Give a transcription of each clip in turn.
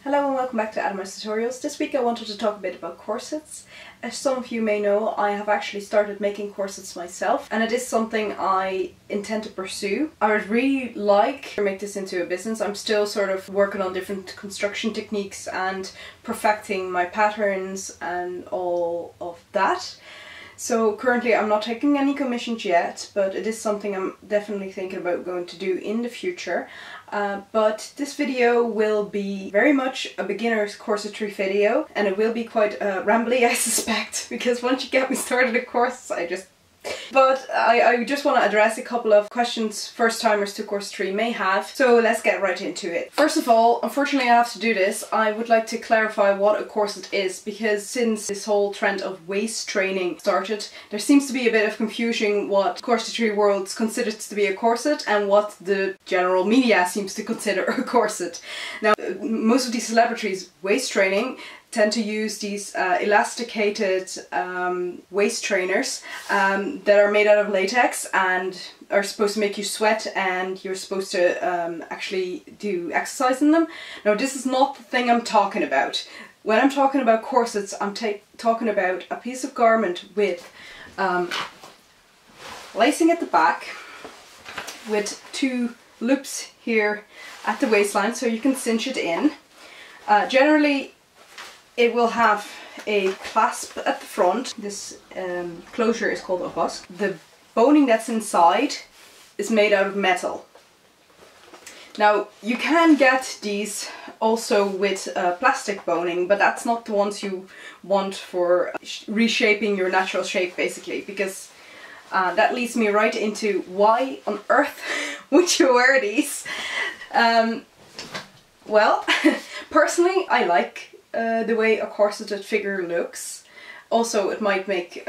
Hello and welcome back to Adam's Tutorials. This week I wanted to talk a bit about corsets. As some of you may know, I have actually started making corsets myself, and it is something I intend to pursue. I would really like to make this into a business. I'm still sort of working on different construction techniques and perfecting my patterns and all of that. So currently I'm not taking any commissions yet, but it is something I'm definitely thinking about going to do in the future. But this video will be very much a beginner's corsetry video, and it will be quite rambly, I suspect, because once you get me started at corsets, But I just want to address a couple of questions first-timers to corsetry may have, so let's get right into it. First of all, unfortunately I have to do this, I would like to clarify what a corset is, because since this whole trend of waist training started, there seems to be a bit of confusion what corsetry world considers to be a corset and what the general media seems to consider a corset. Now, most of these celebrities waist training tend to use these elasticated waist trainers that are made out of latex and are supposed to make you sweat, and you're supposed to actually do exercise in them. Now, this is not the thing I'm talking about. When I'm talking about corsets, I'm talking about a piece of garment with lacing at the back, with two loops here at the waistline so you can cinch it in. Generally, it will have a clasp at the front. This closure is called a husk. The boning that's inside is made out of metal. Now, you can get these also with plastic boning, but that's not the ones you want for reshaping your natural shape, basically, because that leads me right into why on earth would you wear these? Well, personally, I like the way a corseted figure looks. Also, it might make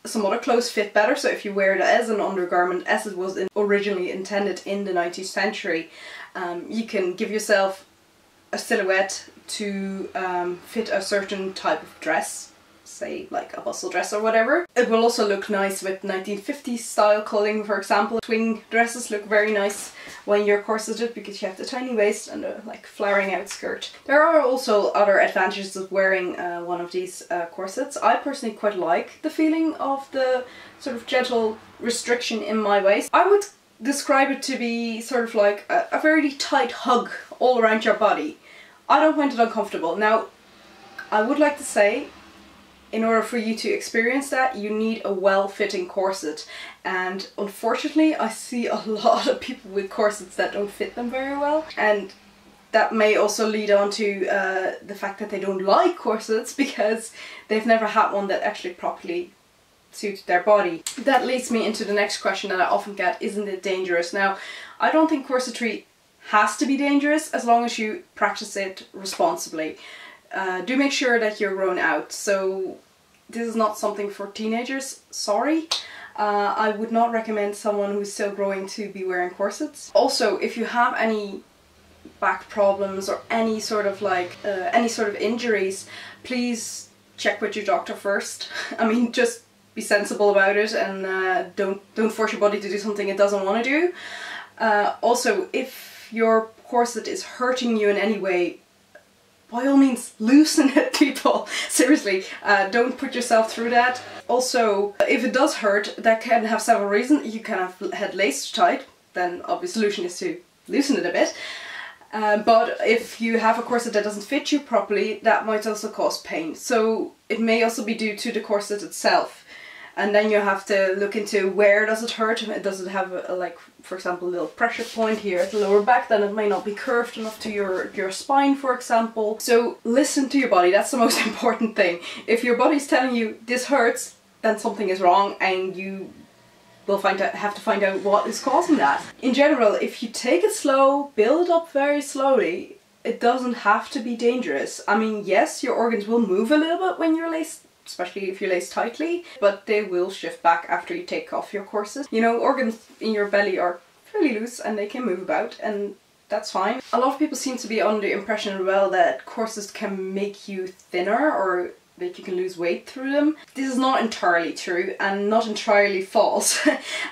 some other clothes fit better, so if you wear it as an undergarment, as it was originally intended in the 19th century, you can give yourself a silhouette to fit a certain type of dress, say like a bustle dress or whatever. It will also look nice with 1950s style clothing, for example. Swing dresses look very nice when you're corseted because you have the tiny waist and the like flaring out skirt. There are also other advantages of wearing one of these corsets. I personally quite like the feeling of the sort of gentle restriction in my waist. I would describe it to be sort of like a very tight hug all around your body. I don't find it uncomfortable. Now, I would like to say, in order for you to experience that, you need a well-fitting corset, and unfortunately I see a lot of people with corsets that don't fit them very well, and that may also lead on to the fact that they don't like corsets because they've never had one that actually properly suits their body. That leads me into the next question that I often get: isn't it dangerous? Now, I don't think corsetry has to be dangerous as long as you practice it responsibly. Do make sure that you're grown out. So this is not something for teenagers, sorry. I would not recommend someone who's still growing to be wearing corsets. Also, if you have any back problems or any sort of injuries, please check with your doctor first. I mean, just be sensible about it, and don't force your body to do something it doesn't want to do. Also, if your corset is hurting you in any way, by all means, loosen it, people. Seriously, don't put yourself through that. Also, if it does hurt, that can have several reasons. You can have had lace tight, then obvious solution is to loosen it a bit. But if you have a corset that doesn't fit you properly, that might also cause pain. So it may also be due to the corset itself. And then you have to look into where does it hurt. Does it have like, for example, a little pressure point here at the lower back? Then it may not be curved enough to your spine, for example. So listen to your body, that's the most important thing. If your body's telling you this hurts, then something is wrong, and you will have to find out what is causing that. In general, if you take it slow, build it up very slowly, it doesn't have to be dangerous. I mean, yes, your organs will move a little bit when you're laced, especially if you lace tightly, but they will shift back after you take off your corset. You know, organs in your belly are fairly loose and they can move about, and that's fine. A lot of people seem to be under the impression as well that corsets can make you thinner or that you can lose weight through them. This is not entirely true and not entirely false.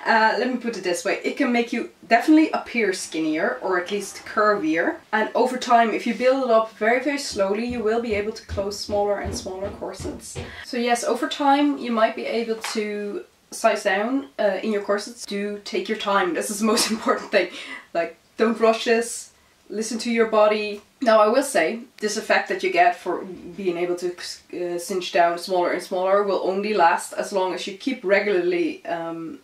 Let me put it this way. It can make you definitely appear skinnier, or at least curvier. And over time, if you build it up very, very slowly, you will be able to close smaller and smaller corsets. So yes, over time, you might be able to size down in your corsets. Do take your time. This is the most important thing. Like, don't rush this. Listen to your body. Now I will say, this effect that you get for being able to cinch down smaller and smaller will only last as long as you keep regularly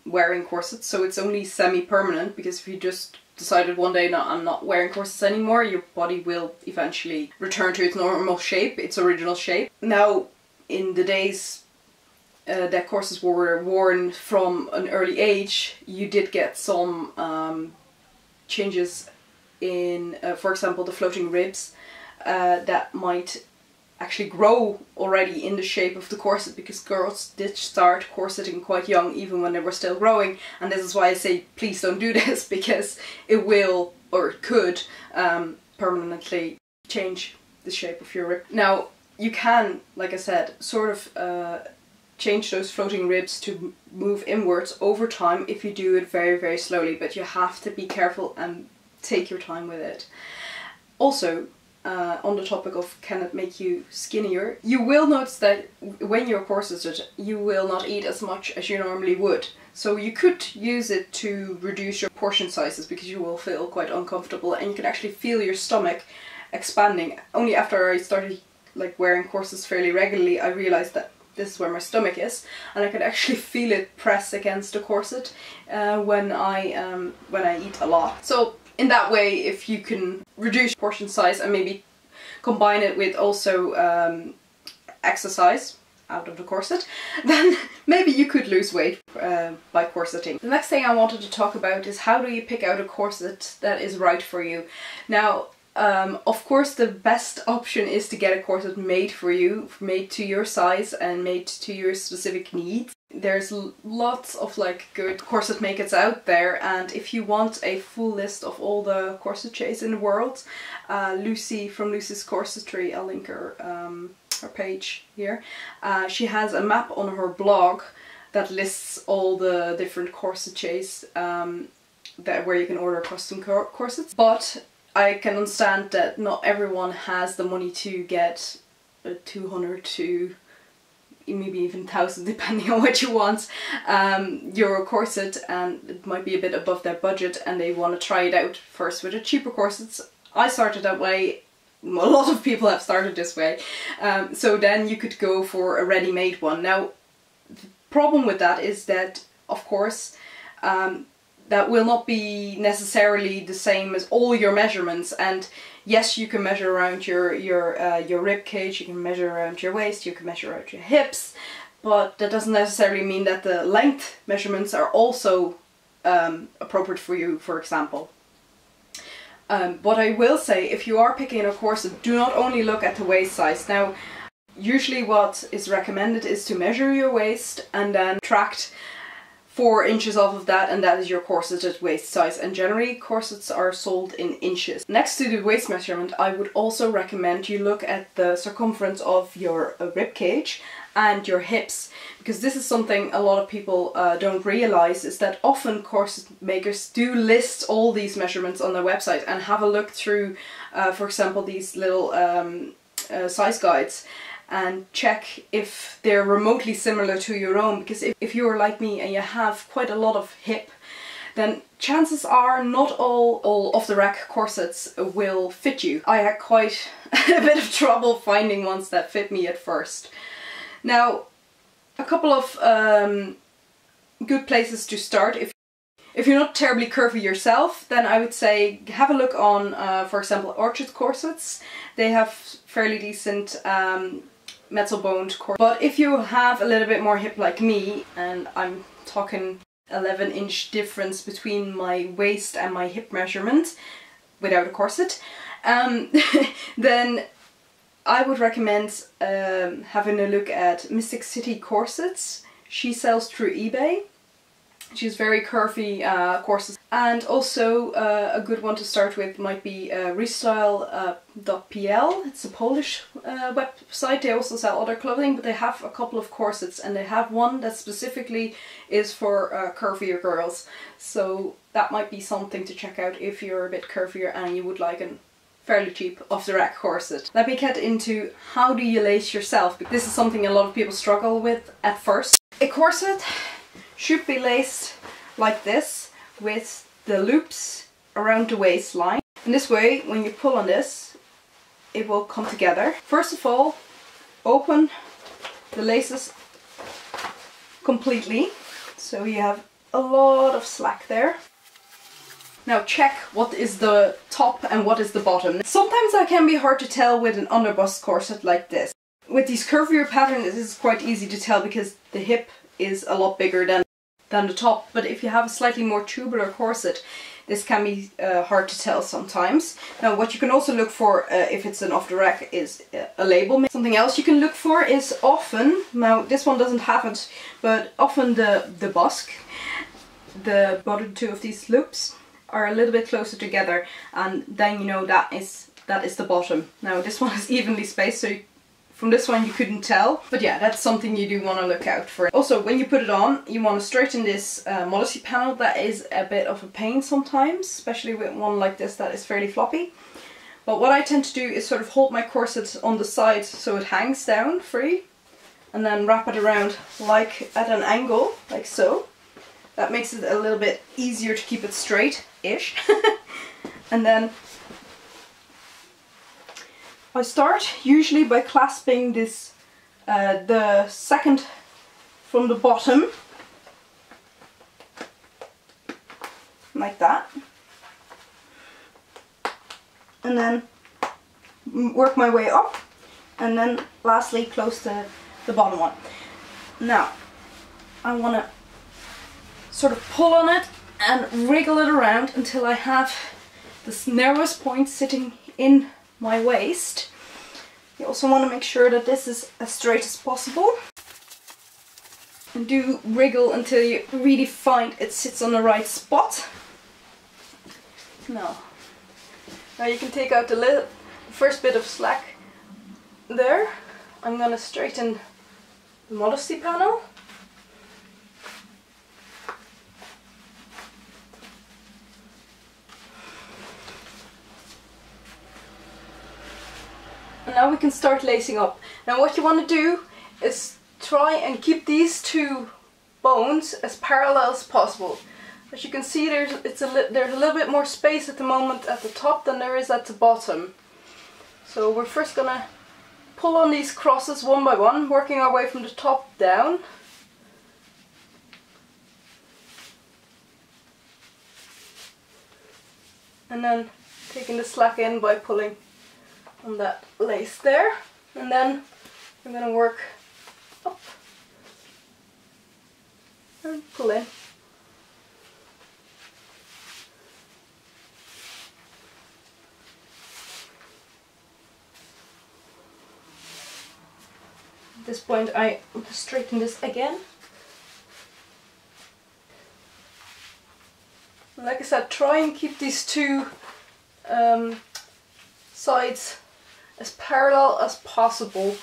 wearing corsets. So it's only semi-permanent, because if you just decided one day, no, I'm not wearing corsets anymore, your body will eventually return to its normal shape, its original shape. Now, in the days that corsets were worn from an early age, you did get some changes in, for example, the floating ribs that might actually grow already in the shape of the corset, because girls did start corseting quite young, even when they were still growing. And this is why I say please don't do this, because it will, or it could, permanently change the shape of your rib. Now you can, like I said, sort of change those floating ribs to move inwards over time if you do it very, very slowly, but you have to be careful and take your time with it. Also, on the topic of can it make you skinnier, you will notice that when you're corseted, you will not eat as much as you normally would. So you could use it to reduce your portion sizes, because you will feel quite uncomfortable and you can actually feel your stomach expanding. Only after I started like wearing corsets fairly regularly, I realized that this is where my stomach is, and I could actually feel it press against the corset when I eat a lot. So in that way, if you can reduce portion size and maybe combine it with also exercise out of the corset, then maybe you could lose weight by corseting. The next thing I wanted to talk about is how do you pick out a corset that is right for you. Now, of course, the best option is to get a corset made for you, made to your size and made to your specific needs. There's lots of like good corset makers out there, and if you want a full list of all the corsetiers in the world, Lucy from Lucy's Corsetry, I'll link her page here. She has a map on her blog that lists all the different corsetiers where you can order custom corsets. But I can understand that not everyone has the money to get 200 to maybe even 1,000, depending on what you want, euro corset, and it might be a bit above their budget and they want to try it out first with the cheaper corsets. I started that way. A lot of people have started this way. So then you could go for a ready-made one. Now, the problem with that is that, of course, that will not be necessarily the same as all your measurements. And yes, you can measure around your rib cage, you can measure around your waist, you can measure around your hips, but that doesn't necessarily mean that the length measurements are also appropriate for you, for example. What I will say, if you are picking a corset, do not only look at the waist size. Now, usually what is recommended is to measure your waist and then subtract 4 inches off of that, and that is your corseted waist size. And generally corsets are sold in inches. Next to the waist measurement, I would also recommend you look at the circumference of your rib cage and your hips, because this is something a lot of people don't realize, is that often corset makers do list all these measurements on their website, and have a look through, for example, these little size guides, and check if they're remotely similar to your own. Because if you're like me and you have quite a lot of hip, then chances are not all off-the-rack corsets will fit you. I had quite a bit of trouble finding ones that fit me at first. Now, a couple of good places to start. If you're not terribly curvy yourself, then I would say have a look on, for example, Orchard Corsets. They have fairly decent metal-boned corsets. But if you have a little bit more hip like me, and I'm talking 11-inch difference between my waist and my hip measurement without a corset, then I would recommend having a look at Mystic City Corsets. She sells through eBay. She's very curvy corsets And also a good one to start with might be restyle.pl. It's a Polish website. They also sell other clothing, but they have a couple of corsets, and they have one that specifically is for curvier girls. So that might be something to check out if you're a bit curvier and you would like a fairly cheap off-the-rack corset. Let me get into how do you lace yourself. This is something a lot of people struggle with at first. A corset should be laced like this, with the loops around the waistline. And this way, when you pull on this, it will come together. First of all, open the laces completely, so you have a lot of slack there. Now check what is the top and what is the bottom. Sometimes that can be hard to tell with an underbust corset like this. With these curvier patterns, this is quite easy to tell because the hip is a lot bigger than the top, but if you have a slightly more tubular corset, this can be hard to tell sometimes. Now what you can also look for if it's an off-the-rack is a label. Something else you can look for is often, now this one doesn't have it, but often the busk, the bottom two of these loops are a little bit closer together, and then you know that is the bottom. Now this one is evenly spaced, so from this one you couldn't tell, but yeah, that's something you do want to look out for. Also, when you put it on, you want to straighten this modesty panel. That is a bit of a pain sometimes, especially with one like this that is fairly floppy. But what I tend to do is sort of hold my corset on the side so it hangs down free, and then wrap it around like at an angle, like so. That makes it a little bit easier to keep it straight-ish. And then I start usually by clasping this, the second from the bottom, like that, and then work my way up, and then lastly close the bottom one. Now I want to sort of pull on it and wriggle it around until I have this narrowest point sitting in my waist. You also want to make sure that this is as straight as possible, and do wriggle until you really find it sits on the right spot. Now you can take out the first bit of slack there. I'm going to straighten the modesty panel. And now we can start lacing up. Now what you want to do is try and keep these two bones as parallel as possible. As you can see, there's a little bit more space at the moment at the top than there is at the bottom. So we're first gonna pull on these crosses one by one, working our way from the top down. And then taking the slack in by pulling on that lace there, and then I'm going to work up and pull in. At this point I straighten this again. Like I said, try and keep these two sides as parallel as possible.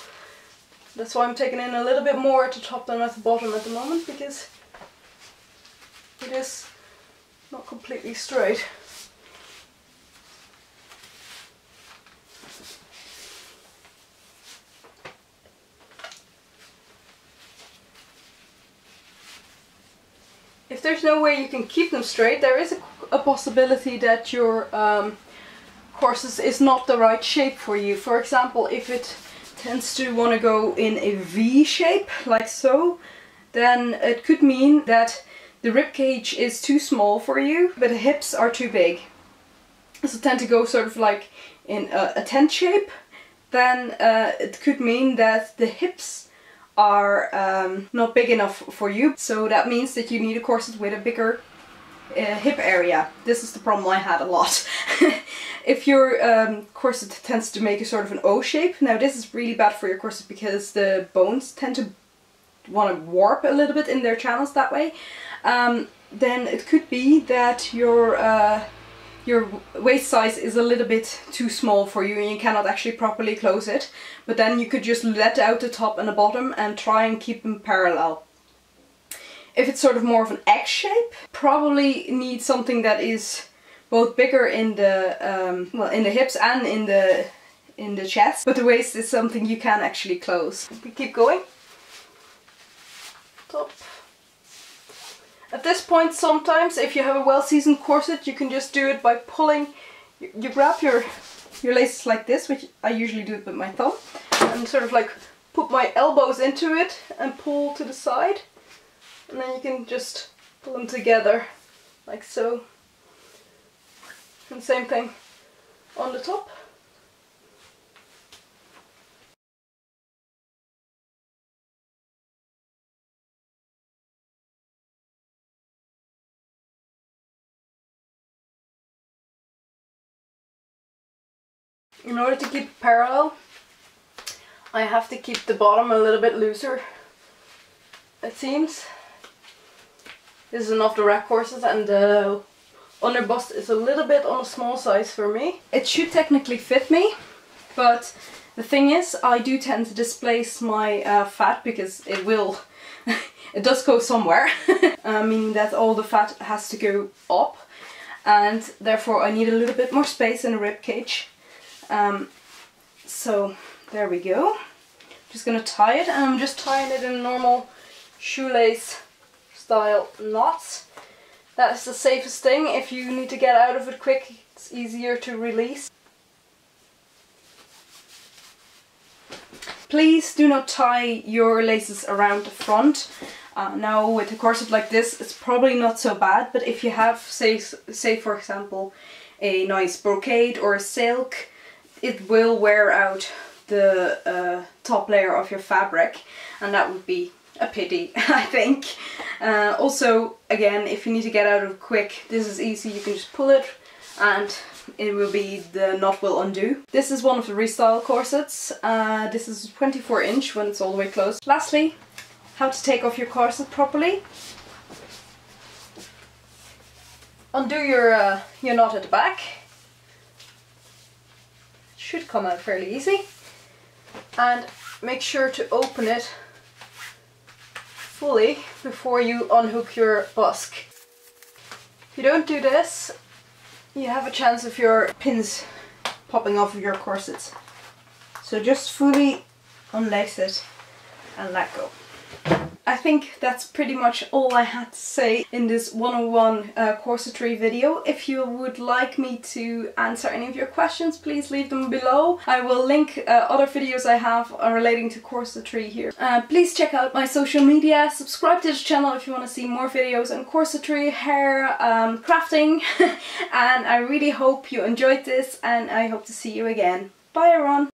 That's why I'm taking in a little bit more at the top than at the bottom at the moment, because it is not completely straight. If there's no way you can keep them straight, there is a possibility that your corset is not the right shape for you. For example, if it tends to want to go in a V shape, like so, then it could mean that the rib cage is too small for you, but the hips are too big. So tend to go sort of like in a tent shape, then it could mean that the hips are not big enough for you. So that means that you need a corset with a bigger hip area. This is the problem I had a lot. If your corset tends to make a sort of an O shape, now this is really bad for your corset because the bones tend to want to warp a little bit in their channels that way. then it could be that your waist size is a little bit too small for you and you cannot actually properly close it. But then you could just let out the top and the bottom and try and keep them parallel. If it's sort of more of an X shape, probably need something that is both bigger in the well, in the hips and in the chest, but the waist is something you can actually close. We keep going. Top. At this point, sometimes if you have a well-seasoned corset, you can just do it by pulling. You grab your laces like this, which I usually do it with my thumb, and sort of like put my elbows into it and pull to the side, and then you can just pull them together like so. And same thing on the top. In order to keep it parallel, I have to keep the bottom a little bit looser, it seems. This is an off-the-rack corset and the under bust is a little bit on a small size for me. It should technically fit me, but the thing is, I do tend to displace my fat because it will, it does go somewhere, meaning that all the fat has to go up, and therefore I need a little bit more space in the rib cage. So there we go. Just gonna tie it, and I'm just tying it in normal shoelace style knots. That is the safest thing. If you need to get out of it quick, it's easier to release. Please do not tie your laces around the front. Now with a corset like this, it's probably not so bad, but if you have, say for example, a nice brocade or a silk, it will wear out the top layer of your fabric, and that would be a pity, I think. Also, again, if you need to get out of it quick, this is easy. You can just pull it and it will be, the knot will undo. This is one of the Restyle corsets. This is 24 inch when it's all the way closed. Lastly, how to take off your corset properly. Undo your knot at the back. It should come out fairly easy. And make sure to open it fully before you unhook your busk. If you don't do this, you have a chance of your pins popping off of your corsets. So just fully unlace it and let go. I think that's pretty much all I had to say in this 101 corsetry video. If you would like me to answer any of your questions, please leave them below. I will link other videos I have relating to corsetry here. Please check out my social media, subscribe to this channel if you want to see more videos on corsetry, hair, crafting, and I really hope you enjoyed this, and I hope to see you again. Bye everyone!